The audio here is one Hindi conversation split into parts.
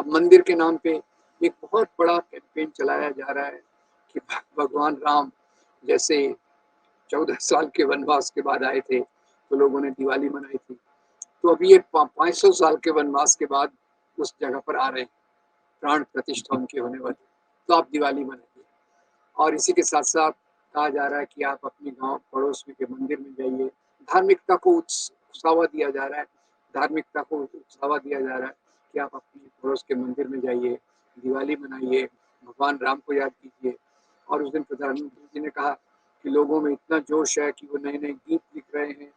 अब मंदिर के नाम पे एक बहुत बड़ा कैंपेन चलाया जा रहा है कि भगवान राम जैसे 14 साल के वनवास के बाद आए थे, तो लोगों ने दिवाली मनाई थी। तो अभी ये 500 साल के वनवास के बाद उस जगह पर आ रहे हैं, प्राण प्रतिष्ठा उनकी होने वाली, तो आप दिवाली मनाइए। और इसी के साथ-साथ कहा जा रहा है कि आप अपने गाँव पड़ोस में के मंदिर में जाइए। धार्मिकता को उकसावा दिया जा रहा है, धार्मिकता को उकसावा दिया जा रहा है कि आप अपने पड़ोस के मंदिर में जाइए, दिवाली मनाइए, भगवान राम को याद कीजिए। और उस दिन प्रधानमंत्री जी ने कहा कि लोगों में इतना जोश है कि वो नए-नए गीत लिख रहे हैं,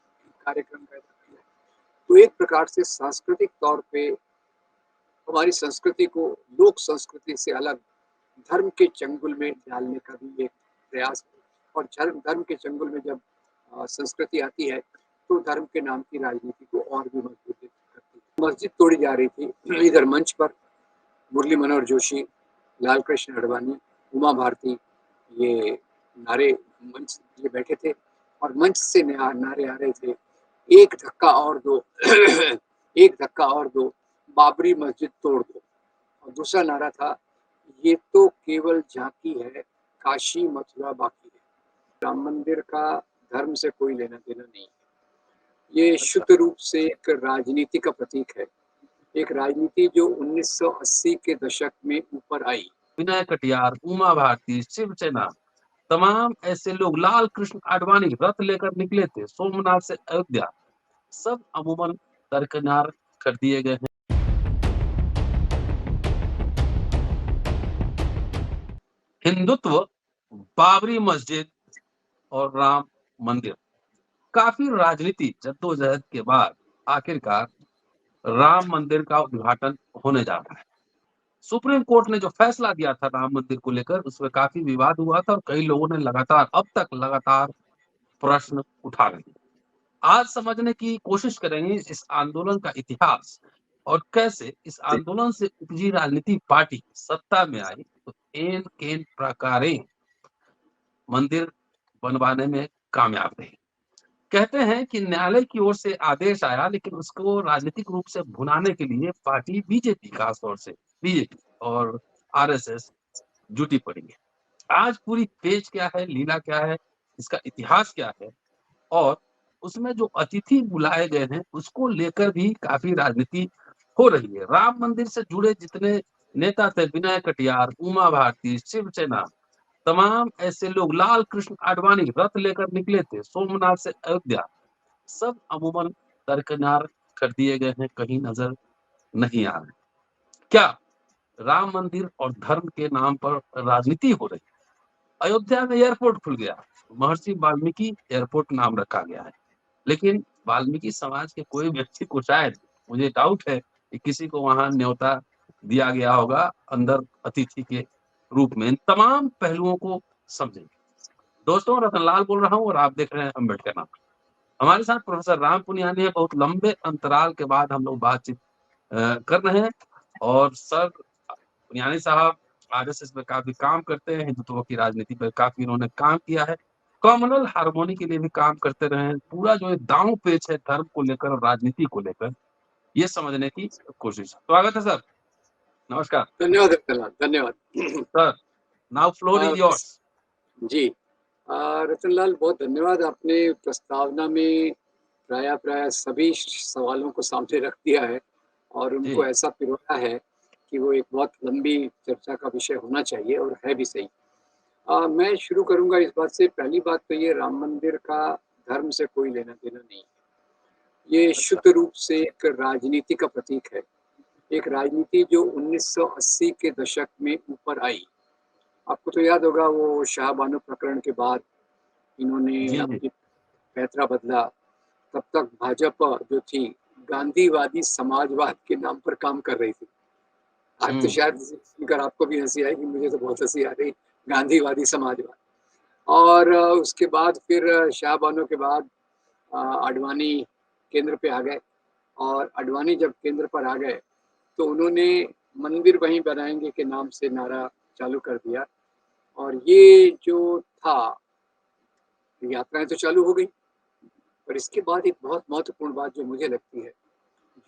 कार्यक्रम पैदा कर रहे हैं। तो एक प्रकार से सांस्कृतिक तौर पे हमारी संस्कृति को लोक संस्कृति से अलग धर्म के चंगुल में डालने का भी एक प्रयास है। और धर्म के चंगुल में जब संस्कृति आती है, तो धर्म के नाम की राजनीति को और भी मजबूत करती है। मस्जिद तोड़ी जा रही थी, इधर मंच पर मुरली मनोहर जोशी, लाल कृष्ण आडवाणी, उमा भारती ये नारे मंच ये बैठे थे और मंच से नारे आ रहे थे, एक धक्का और दो एक धक्का और दो, बाबरी मस्जिद तोड़ दो। और दूसरा नारा था, ये तो केवल झांकी है, काशी मथुरा बाकी है। राम मंदिर का धर्म से कोई लेना देना नहीं है। ये शुद्ध रूप से एक राजनीति का प्रतीक है, एक राजनीति जो 1980 के दशक में ऊपर आई। विनय कटियार, उमा भारती, शिवसेना, तमाम ऐसे लोग, लाल कृष्ण आडवाणी रथ लेकर निकले थे सोमनाथ से अयोध्या, सब अमूमन दरकिनार कर दिए गए हैं। हिंदुत्व, बाबरी मस्जिद और राम मंदिर, काफी राजनीति जद्दोजहद के बाद आखिरकार राम मंदिर का उद्घाटन होने जा रहा है। सुप्रीम कोर्ट ने जो फैसला दिया था राम मंदिर को लेकर, उसमें काफी विवाद हुआ था और कई लोगों ने लगातार प्रश्न उठा रहे हैं। आज समझने की कोशिश करेंगे इस आंदोलन का इतिहास और कैसे इस आंदोलन से उपजी राजनीतिक पार्टी सत्ता में आई तो एन केन प्रकारे मंदिर बनवाने में कामयाब रही। कहते हैं कि न्यायालय की ओर से आदेश आया, लेकिन उसको राजनीतिक रूप से भुनाने के लिए पार्टी बीजेपी, खासतौर से बीजेपी और आरएसएस जुटी पड़ी है। आज पूरी पेच क्या है, लीला क्या है, इसका इतिहास क्या है और उसमें जो अतिथि बुलाए गए हैं उसको लेकर भी काफी राजनीति हो रही है। राम मंदिर से जुड़े जितने नेता थे, विनय कटियार, उमा भारती, शिवसेना, तमाम ऐसे लोग, लाल कृष्ण आडवाणी रथ लेकर निकले थे सोमनाथ से अयोध्या, सब अमूमन दरकिनार कर दिए गए हैं, कहीं नजर नहीं आ रहे। क्या राम मंदिर और धर्म के नाम पर राजनीति हो रही है? अयोध्या में एयरपोर्ट खुल गया, महर्षि वाल्मीकि एयरपोर्ट नाम रखा गया है, लेकिन वाल्मीकि समाज के कोई व्यक्ति को शायद, मुझे डाउट है कि किसी को वहां न्योता दिया गया होगा अंदर अतिथि के रूप में। इन तमाम पहलुओं को समझेंगे। दोस्तों, रतनलाल बोल रहा हूँ और आप देख रहे हैं अम्बेडकर नाम। हमारे साथ प्रोफेसर राम पुनियानी है। बहुत लंबे अंतराल के बाद हम लोग बातचीत कर रहे हैं और सर पुनियानी साहब आरएसएस में काफी काम करते हैं, हिंदुत्व की राजनीति पर काफी इन्होंने काम किया है, कॉमनवेल्थ हार्मोनी के लिए भी काम करते रहे हैं। पूरा जो ये दांव पेच है धर्म को लेकर और राजनीति को लेकर, ये समझने की कोशिश। स्वागत है सर, नमस्कार। धन्यवाद रतनलाल, धन्यवाद। Sir, now floor is yours. जी, रतनलाल बहुत धन्यवाद। आपने प्रस्तावना में प्राय सभी सवालों को सामने रख दिया है और उनको ऐसा पिरोया है कि वो एक बहुत लंबी चर्चा का विषय होना चाहिए और है भी सही। मैं शुरू करूंगा इस बात से। पहली बात तो ये, राम मंदिर का धर्म से कोई लेना देना नहीं है। ये शुद्ध रूप से एक राजनीति का प्रतीक है, एक राजनीति जो 1980 के दशक में ऊपर आई। आपको तो याद होगा वो शाह बानो प्रकरण के बाद इन्होंने अपनी पैतरा बदला। तब तक भाजपा जो थी गांधीवादी समाजवाद के नाम पर काम कर रही थी। आज तो शायद सुनकर आपको भी हंसी आएगी, मुझे तो बहुत हंसी आ रही, गांधीवादी समाजवाद। और उसके बाद फिर शाह बानो के बाद आडवाणी केंद्र पे आ गए और आडवाणी जब केंद्र पर आ गए तो उन्होंने मंदिर वहीं बनाएंगे के नाम से नारा चालू कर दिया और ये जो था, यात्राएं तो चालू हो गई। पर इसके बाद एक बहुत महत्वपूर्ण बात जो मुझे लगती है,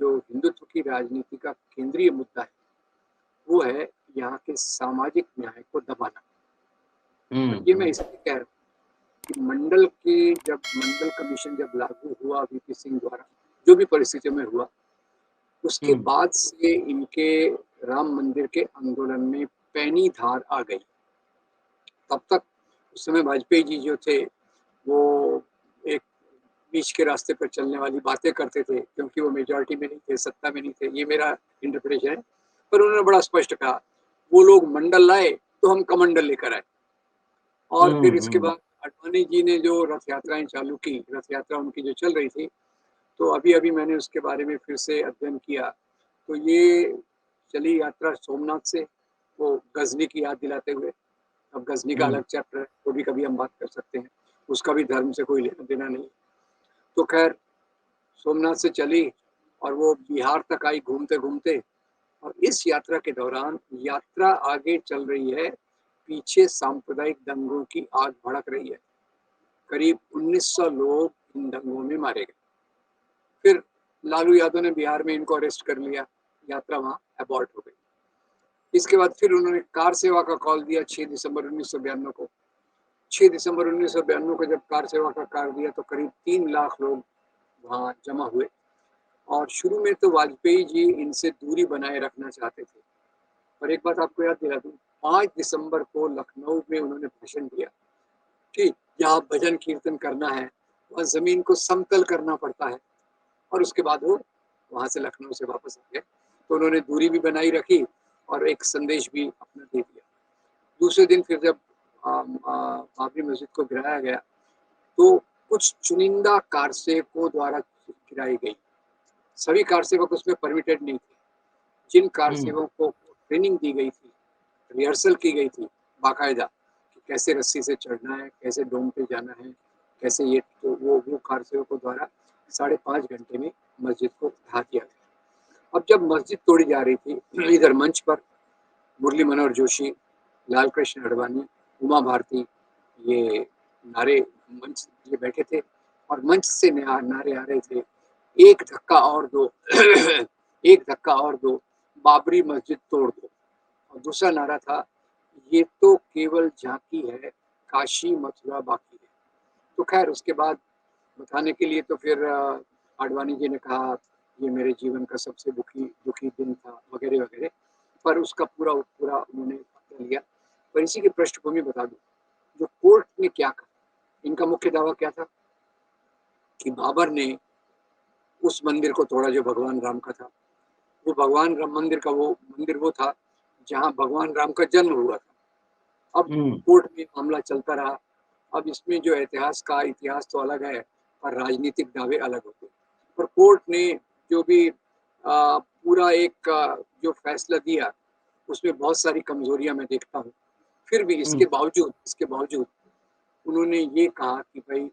जो हिंदुत्व की राजनीति का केंद्रीय मुद्दा है, वो है यहाँ के सामाजिक न्याय को दबाना। और ये मैं हम्म। इसलिए कह रहा हूँ कि मंडल कमीशन जब लागू हुआ वीपी सिंह द्वारा, जो भी परिस्थितियों में हुआ, उसके हम्म। बाद से इनके राम मंदिर के आंदोलन में पैनी धार आ गई। तब तक उस समय वाजपेयी जी जो थे वो एक बीच के रास्ते पर चलने वाली बातें करते थे, क्योंकि वो मेजॉरिटी में नहीं थे, सत्ता में नहीं थे। ये मेरा इंटरप्रिटेशन है। पर उन्होंने बड़ा स्पष्ट कहा, वो लोग मंडल लाए तो हम कमंडल लेकर आए। और फिर इसके हम्म। बाद आडवाणी जी ने जो रथ यात्राएं चालू की, रथ यात्रा उनकी जो चल रही थी, तो अभी-अभी मैंने उसके बारे में फिर से अध्ययन किया। तो ये चली यात्रा सोमनाथ से, वो गज़नी की याद दिलाते हुए। अब गज़नी का हम्म। अलग चैप्टर है, वो भी कभी हम बात कर सकते हैं। उसका भी धर्म से कोई लेना-देना नहीं। तो ख़ैर सोमनाथ से चली और वो बिहार तक आई घूमते-घूमते। और इस यात्रा के दौरान यात्रा आगे चल रही है, पीछे सांप्रदायिक दंगों की आग भड़क रही है। करीब 1900 लोग इन दंगों में मारे गए। फिर लालू यादव ने बिहार में इनको अरेस्ट कर लिया, यात्रा वहाँ अबॉर्ट हो गई। इसके बाद फिर उन्होंने कार सेवा का कॉल दिया 6 दिसंबर 1992 को। 6 दिसंबर 1992 को जब कार सेवा का कॉल दिया तो करीब 3 लाख लोग वहाँ जमा हुए। और शुरू में तो वाजपेयी जी इनसे दूरी बनाए रखना चाहते थे। और एक बात आपको याद दिला दूँ, 5 दिसंबर को लखनऊ में उन्होंने भाषण दिया कि जहाँ भजन कीर्तन करना है, वहाँ ज़मीन को समतल करना पड़ता है। और उसके बाद वो वहाँ से लखनऊ से वापस आ गए। तो उन्होंने दूरी भी बनाई रखी और एक संदेश भी अपना दे दिया। दूसरे दिन फिर जब बाबरी मस्जिद को गिराया गया, तो कुछ चुनिंदा कारसेवकों द्वारा गिराई गई। सभी कारसेवक उसमें परमिटेड नहीं थे। जिन हम्म। कारसेवकों को ट्रेनिंग दी गई थी, रिहर्सल की गई थी बाकायदा कि कैसे रस्सी से चढ़ना है, कैसे डोम पे जाना है, कैसे ये, तो वो कारसेवकों द्वारा 5.5 घंटे में मस्जिद को ढा दिया गया। अब जब मस्जिद तोड़ी जा रही थी, इधर मंच पर मुरली मनोहर जोशी, लाल कृष्ण आडवाणी, उमा भारती, ये नारे मंच ये बैठे थे और मंच से नारे आ रहे थे, एक धक्का और दो एक धक्का और दो, बाबरी मस्जिद तोड़ दो। और दूसरा नारा था, ये तो केवल झांकी है, काशी मथुरा बाकी है। तो खैर उसके बाद बताने के लिए तो फिर आडवाणी जी ने कहा, ये मेरे जीवन का सबसे दुखी दुखी दिन था, वगैरह वगैरह। पर उसका पूरा पूरा उन्होंने पता लिया। पर इसी की पृष्ठभूमि बता दूं, जो कोर्ट ने क्या कहा, इनका मुख्य दावा क्या था कि बाबर ने उस मंदिर को तोड़ा जो भगवान राम का था। वो भगवान राम मंदिर का वो मंदिर वो था जहाँ भगवान राम का जन्म हुआ था। अब हम्म। कोर्ट में मामला चलता रहा। अब इसमें जो इतिहास तो अलग है, पर राजनीतिक दावे अलग होते हैं। पर कोर्ट ने जो भी पूरा एक जो फैसला दिया, उसमें बहुत सारी कमजोरियां मैं देखता हूँ। फिर भी हम्म। इसके बावजूद उन्होंने ये कहा कि भाई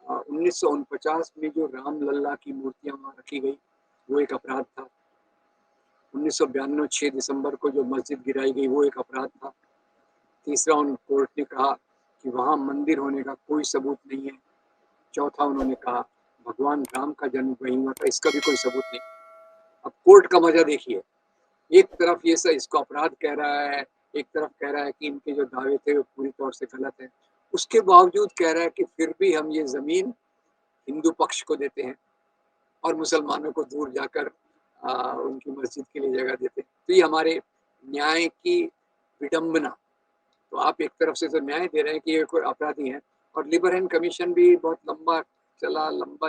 1949 में जो राम लल्ला की मूर्तियां वहाँ रखी गई, वो एक अपराध था। 1992 6 दिसंबर को जो मस्जिद गिराई गई, वो एक अपराध था। तीसरा उन कोर्ट ने कहा कि वहाँ मंदिर होने का कोई सबूत नहीं है। चौथा उन्होंने कहा भगवान राम का जन्म वहीं हुआ था, इसका भी कोई सबूत नहीं। अब कोर्ट का मजा देखिए, एक तरफ ये सब इसको अपराध कह रहा है, एक तरफ कह रहा है कि इनके जो दावे थे वो पूरी तौर से गलत है। उसके बावजूद कह रहा है कि फिर भी हम ये जमीन हिंदू पक्ष को देते हैं और मुसलमानों को दूर जाकर उनकी मस्जिद के लिए जगह देते हैं। तो ये हमारे न्याय की विडंबना। तो आप एक तरफ से तो न्याय दे रहे हैं कि ये कोई अपराधी है, और लिबरल कमीशन भी बहुत लंबा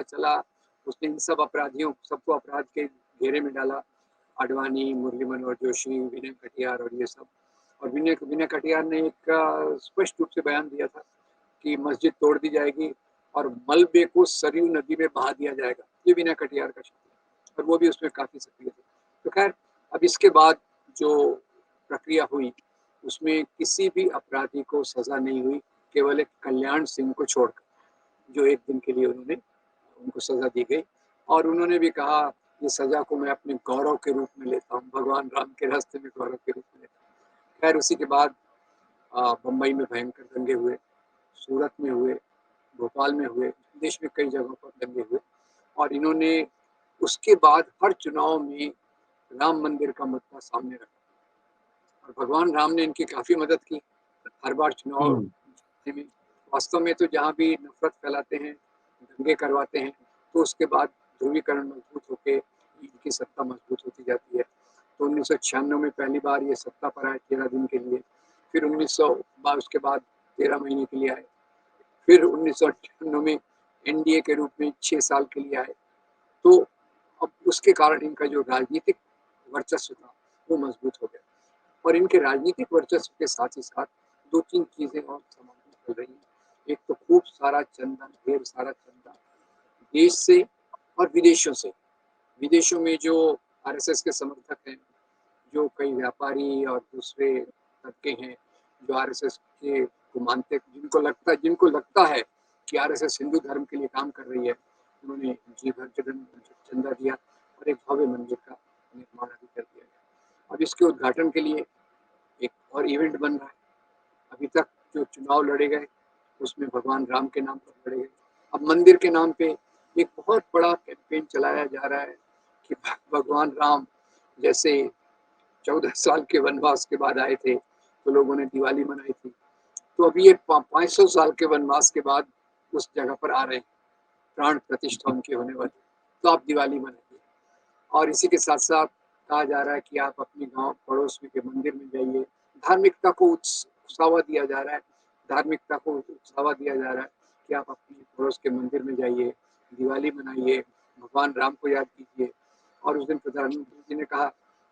चला। उसने इन सब अपराधियों सबको अपराध के घेरे में डाला। आडवाणी, मुरली मनोहर जोशी, विनय कटियार और ये सब। और विनय विनय कटियार ने एक स्पष्ट रूप से बयान दिया था कि मस्जिद तोड़ दी जाएगी और मलबे को सरयू नदी में बहा दिया जाएगा। ये विनय कटियार का शब्द है और वो भी उसमें काफी सक्रिय थे। तो खैर अब इसके बाद जो प्रक्रिया हुई, उसमें किसी भी अपराधी को सजा नहीं हुई, केवल एक कल्याण सिंह को छोड़कर, जो एक दिन के लिए उनको सजा दी गई। और उन्होंने भी कहा, ये सजा को मैं अपने गौरव के रूप में लेता हूँ, भगवान राम के रास्ते में गौरव के रूप में लेता हूँ। खैर उसी के बाद बम्बई में भयंकर दंगे हुए, सूरत में हुए, भोपाल में हुए, देश में कई जगहों पर दंगे हुए। और इन्होंने उसके बाद हर चुनाव में राम मंदिर का मुद्दा सामने रखा। और भगवान राम ने इनकी काफ़ी मदद की। हर बार चुनाव हुँ, जीतने में। वास्तव में तो जहाँ भी नफ़रत फैलाते हैं, दंगे करवाते हैं, तो उसके बाद ध्रुवीकरण मजबूत होके इनकी सत्ता मजबूत होती जाती है। तो 1996 में पहली बार ये सत्ता पर आए 13 दिन के लिए, फिर 1900 उसके बाद 13 महीने के लिए आए, फिर 1998 में एनडीए के रूप में 6 साल के लिए आए। तो अब उसके कारण इनका जो राजनीतिक वर्चस्व था, वो मजबूत हो गया। और इनके राजनीतिक वर्चस्व के साथ ही साथ 2-3 चीज़ें और समाप्त चल रही हैं। एक तो खूब सारा चंदा, ढेर सारा चंदा देश से और विदेशों से। विदेशों में जो आरएसएस के समर्थक हैं, जो कई व्यापारी और दूसरे तबके हैं, जो आरएसएस के को मानते, जिनको लगता है कि आरएसएस हिंदू धर्म के लिए काम कर रही है, उन्होंने जी भर के चंदा दिया और एक भव्य मंदिर का निर्माण अभी कर दिया गया। अब इसके उद्घाटन के लिए एक और इवेंट बन रहा है। अभी तक जो चुनाव लड़े गए, उसमें भगवान राम के नाम पर लड़े गए। अब मंदिर के नाम पे एक बहुत बड़ा कैंपेन चलाया जा रहा है कि भगवान राम जैसे 14 साल के वनवास के बाद आए थे, तो लोगों ने दिवाली मनाई थी। तो अभी ये 500 साल के वनवास के बाद उस जगह पर आ रहे हैं, प्राण प्रतिष्ठा उनकी होने वाली, तो आप दिवाली मनाइए। और इसी के साथ-साथ कहा जा रहा है कि आप अपने गाँव पड़ोस में के मंदिर में जाइए। धार्मिकता को उकसावा दिया जा रहा है, धार्मिकता को उकसावा दिया जा रहा है कि आप अपने पड़ोस के मंदिर में जाइए, दिवाली मनाइए, भगवान राम को याद कीजिए। और उस दिन प्रधानमंत्री जी ने कहा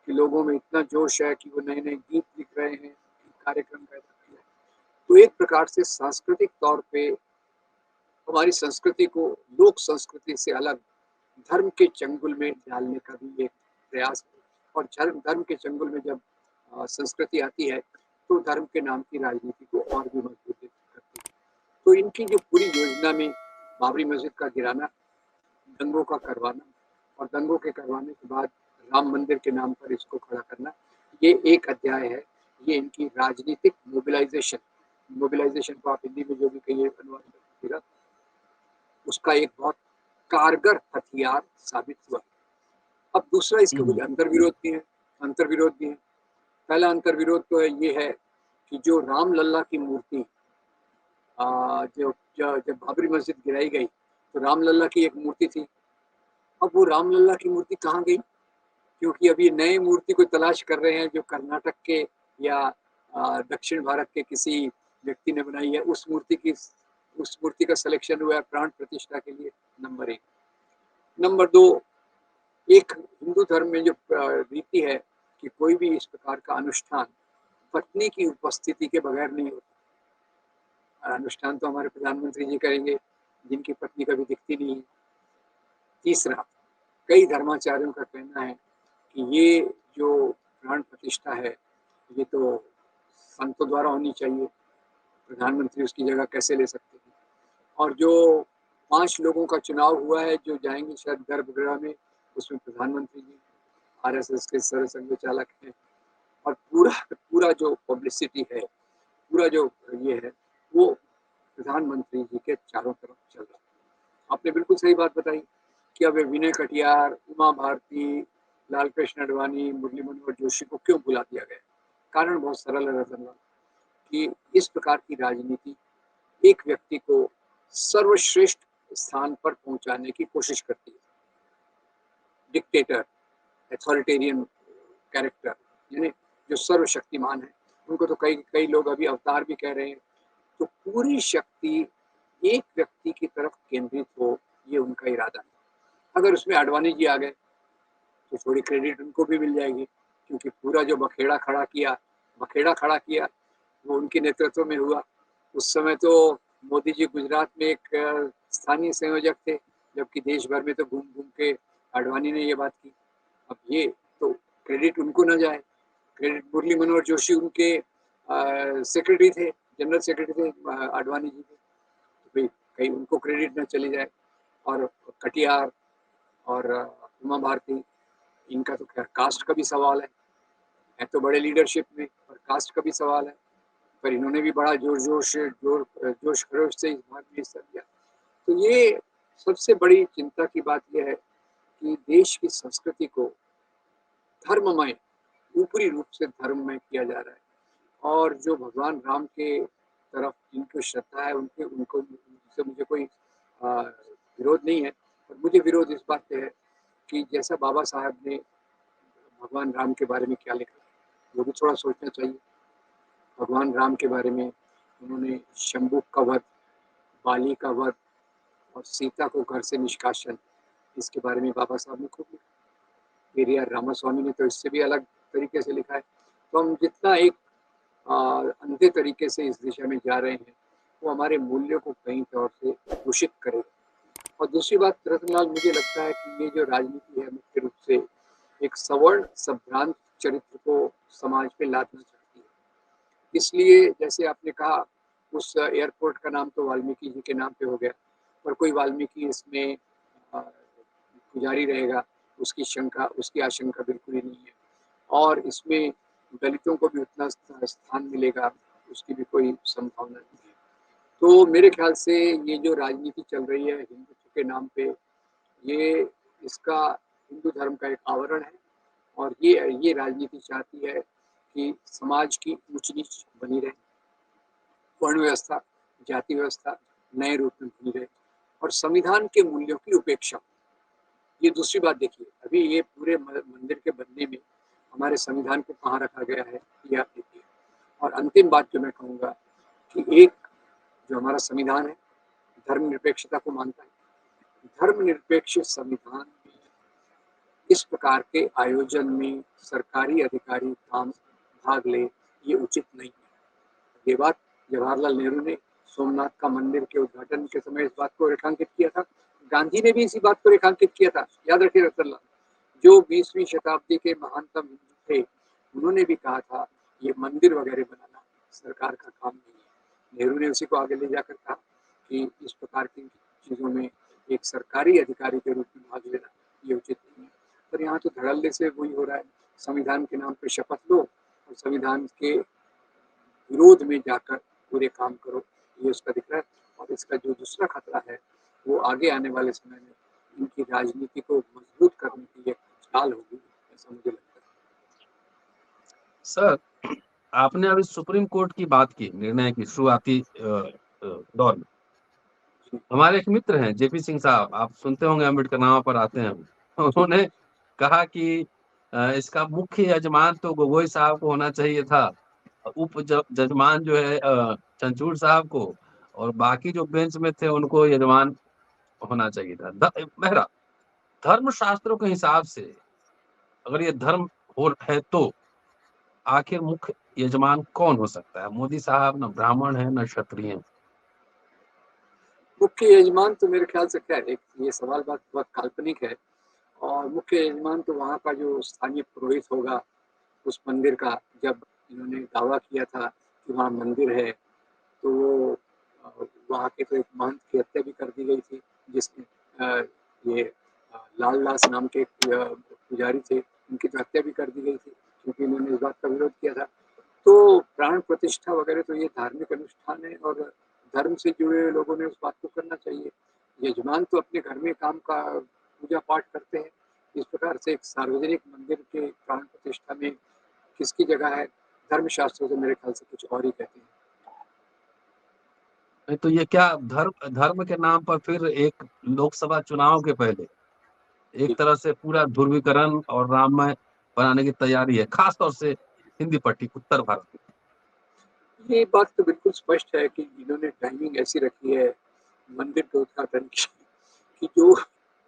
कि लोगों में इतना जोश है कि वो नए-नए गीत लिख रहे हैं, कार्यक्रम पैदा कर रहे हैं। तो एक प्रकार से सांस्कृतिक तौर पे हमारी संस्कृति को लोक संस्कृति से अलग धर्म के चंगुल में डालने का भी एक प्रयास है। और धर्म के चंगुल में जब संस्कृति आती है, तो धर्म के नाम की राजनीति को और भी मजबूती करती है। तो इनकी जो पूरी योजना में बाबरी मस्जिद का गिराना, दंगों का करवाना और दंगों के करवाने के बाद राम मंदिर के नाम पर इसको खड़ा करना, ये एक अध्याय है। ये इनकी राजनीतिक मोबिलाइजेशन, मोबिलाइजेशन को आप हिंदी में जो भी कहिए अनुवाद कर दीजिएगा, उसका एक बहुत कारगर हथियार साबित हुआ। अब दूसरा इसके कुछ हुँ, अंतर्विरोध भी हैं, अंतर्विरोध भी हैं। पहला अंतर्विरोध तो ये है कि जो राम लल्ला की मूर्ति जो जब बाबरी मस्जिद गिराई गई, तो राम लल्ला की एक मूर्ति थी। अब वो राम लल्ला की मूर्ति कहाँ गई? क्योंकि अभी नए मूर्ति को तलाश कर रहे हैं जो कर्नाटक के या दक्षिण भारत के किसी व्यक्ति ने बनाई है। उस मूर्ति का सिलेक्शन हुआ है प्राण प्रतिष्ठा के लिए, नंबर 1। नंबर 2, एक हिंदू धर्म में जो रीति है कि कोई भी इस प्रकार का अनुष्ठान पत्नी की उपस्थिति के बगैर नहीं होता। अनुष्ठान तो हमारे प्रधानमंत्री जी करेंगे, जिनकी पत्नी कभी दिखती नहीं है। तीसरा, कई धर्माचार्यों का कहना है कि ये जो प्राण प्रतिष्ठा है, ये तो संतों द्वारा होनी चाहिए, प्रधानमंत्री उसकी जगह कैसे ले सकते हैं। और जो 5 लोगों का चुनाव हुआ है जो जाएंगे शायद गर्भगृह में, उसमें प्रधानमंत्री जी आरएसएस के सरसंघ चालक हैं। और पूरा पूरा जो पब्लिसिटी है, पूरा जो ये है, वो प्रधानमंत्री जी के चारों तरफ चल रहा है। आपने बिल्कुल सही बात बताई कि अब विनय कटियार, उमा भारती, लाल कृष्ण आडवाणी, मुरली मनोहर जोशी को क्यों बुला दिया गया? कारण बहुत सरल है रतन लाल, कि इस प्रकार की राजनीति एक व्यक्ति को सर्वश्रेष्ठ स्थान पर पहुंचाने की कोशिश करती है। डिक्टेटर, अथॉरिटेरियन कैरेक्टर, यानी जो सर्वशक्तिमान है, उनको तो कई कई लोग अभी अवतार भी कह रहे हैं। तो पूरी शक्ति एक व्यक्ति की तरफ केंद्रित हो, ये उनका इरादा है। अगर उसमें आडवाणी जी आ गए, तो थोड़ी क्रेडिट उनको भी मिल जाएगी, क्योंकि पूरा जो बखेड़ा खड़ा किया, वो उनके नेतृत्व में हुआ। उस समय तो मोदी जी गुजरात में एक स्थानीय संयोजक थे, जबकि देश भर में तो घूम-घूम के आडवाणी ने ये बात की। अब ये तो क्रेडिट उनको ना जाए, क्रेडिट मुरली मनोहर जोशी उनके सेक्रेटरी थे, जनरल सेक्रेटरी थे आडवाणी जी के, तो भाई कहीं उनको क्रेडिट ना चली जाए। और कटियार और उमा भारती, इनका तो खैर कास्ट का भी सवाल है तो बड़े लीडरशिप में, और कास्ट का भी सवाल है। पर इन्होंने भी बड़ा जोश खरोश से इस भाग में हिस्सा लिया। तो ये सबसे बड़ी चिंता की बात यह है कि देश की संस्कृति को धर्ममय ऊपरी रूप से धर्म में किया जा रहा है। और जो भगवान राम के तरफ जिनको श्रद्धा है उनके उनको उनसे मुझे कोई विरोध नहीं है, और मुझे विरोध इस बात पे है कि जैसा बाबा साहब ने भगवान राम के बारे में क्या लिखा है, वो भी थोड़ा सोचना चाहिए। भगवान राम के बारे में उन्होंने शंभु का वध, बाली का वध और सीता को घर से निष्कासन, इसके बारे में बाबा साहब ने खूब लिखा। पेरियार रामास्वामी ने तो इससे भी अलग तरीके से लिखा है। तो हम जितना एक अंधे तरीके से इस दिशा में जा रहे हैं, वो हमारे मूल्यों को कई तौर से दूषित करेगा। और दूसरी बात रतनलाल, मुझे लगता है कि ये जो राजनीति है मुख्य रूप से एक सवर्ण संभ्रांत चरित्र को समाज पे लादना चाहती है। इसलिए जैसे आपने कहा, उस एयरपोर्ट का नाम तो वाल्मीकि जी के नाम पे हो गया, पर कोई वाल्मीकि इसमें पुजारी रहेगा, उसकी आशंका बिल्कुल ही नहीं है। और इसमें दलितों को भी उतना स्थान मिलेगा, उसकी भी कोई संभावना नहीं है। तो मेरे ख्याल से ये जो राजनीति चल रही है हिंदुत्व के नाम पे, ये इसका हिंदू धर्म का एक आवरण है। और ये राजनीति चाहती है कि समाज की ऊंच नीच बनी रहे, वर्ण व्यवस्था, जाति व्यवस्था नए रूप में बनी रहे, और संविधान के मूल्यों की उपेक्षा। ये दूसरी बात देखिए, अभी ये पूरे मंदिर के बनने में हमारे संविधान को कहाँ रखा गया है, ये आप देखिए। और अंतिम बात जो मैं कहूँगा कि एक जो हमारा संविधान है धर्मनिरपेक्षता को मानता है। धर्मनिरपेक्ष संविधान में इस प्रकार के आयोजन में सरकारी अधिकारी भाग ले, ये उचित नहीं है। ये बात जवाहरलाल नेहरू ने सोमनाथ का मंदिर के उद्घाटन के समय इस बात को रेखांकित किया था। गांधी ने भी इसी बात को रेखांकित किया था, याद रखिए रतनलाल। जो 20वीं शताब्दी के महानतम हिंदू थे, उन्होंने भी कहा था ये मंदिर वगैरह बनाना सरकार का काम नहीं है। नेहरू ने उसी को आगे ले जाकर कहा कि इस प्रकार की चीजों में एक सरकारी अधिकारी के रूप में भाग लेना ये उचित नहीं है। पर यहाँ तो धड़ल्ले से वही हो रहा है, संविधान के नाम पर शपथ लो और संविधान के विरोध में जाकर पूरे काम करो, ये उसका दिख रहा है। और इसका जो दूसरा खतरा है, वो आगे आने वाले समय में इनकी राजनीति को मजबूत करने की एक चाल होगी, ऐसा मुझे लगता है। सर, आपने अभी सुप्रीम कोर्ट की बात की, निर्णय की शुरुआती दौर में। हमारे एक मित्र हैं जेपी सिंह साहब, आप सुनते होंगे, अम्बेडकरनामा पर आते हैं। उन्होंने कहा कि इसका मुख्य यजमान तो गोगोई साहब को होना चाहिए था, उप जजमान जो है चंचूड़ साहब को, और बाकी जो बेंच में थे उनको यजमान होना चाहिए था। बहरा धर्म शास्त्रों के हिसाब से अगर ये धर्म है तो आखिर मुख्य यजमान कौन हो सकता है? मोदी साहब न ब्राह्मण है न क्षत्रिय है। मुख्य यजमान तो मेरे ख्याल से खैर एक ये सवाल बात बहुत काल्पनिक है। और मुख्य यजमान तो वहाँ का जो स्थानीय पुरोहित होगा उस मंदिर का। जब इन्होंने दावा किया था कि वहाँ मंदिर है, तो वहाँ के तो एक महंत की हत्या भी कर दी गई थी, जिसने ये लाल दास नाम के पुजारी थे, उनकी तो हत्या भी कर दी गई थी क्योंकि उन्होंने इस बात का विरोध किया था। तो प्राण प्रतिष्ठा वगैरह तो ये धार्मिक अनुष्ठान है, और धर्म से जुड़े हुए लोगों ने उस बात को करना चाहिए। यजमान तो अपने घर में काम का पूजा पाठ करते हैं। इस प्रकार से एक सार्वजनिक मंदिर के प्राण प्रतिष्ठा में किसकी जगह है, धर्मशास्त्रों से मेरे ख्याल से कुछ और ही कहते हैं। तो ये क्या धर्म धर्म के नाम पर फिर एक लोकसभा चुनाव के पहले एक तरह से पूरा ध्रुवीकरण और राममय बनाने की तैयारी है, खास तौर से हिंदी पट्टी उत्तर भारत में। ये बात तो बिल्कुल स्पष्ट है कि इन्होंने टाइमिंग ऐसी रखी है मंदिर के उद्घाटन की कि जो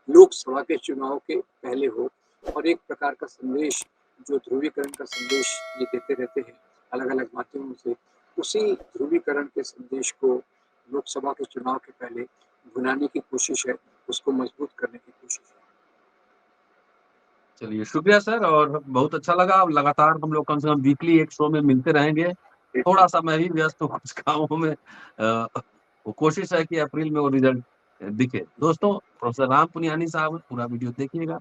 लोकसभा के चुनाव के पहले हो, और एक प्रकार का संदेश जो ध्रुवीकरण का संदेश ये देते रहते हैं अलग अलग माध्यमों से, उसी ध्रुवीकरण के संदेश को लोकसभा के चुनाव के पहले भुनाने की कोशिश है, उसको मजबूत करने की कोशिश है। चलिए, शुक्रिया सर, और बहुत अच्छा लगा। अब लगातार हम लोग कम से कम वीकली एक शो में मिलते रहेंगे। थोड़ा सा मैं भी व्यस्त हूँ कुछ कामों में। वो कोशिश है कि अप्रैल में वो रिजल्ट दिखे। दोस्तों, प्रोफेसर राम पुनियानी साहब, पूरा वीडियो देखिएगा,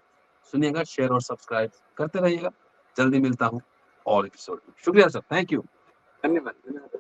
सुनिएगा, शेयर और सब्सक्राइब करते रहिएगा। जल्दी मिलता हूँ और एपिसोड में। शुक्रिया सर, थैंक यू। धन्यवाद।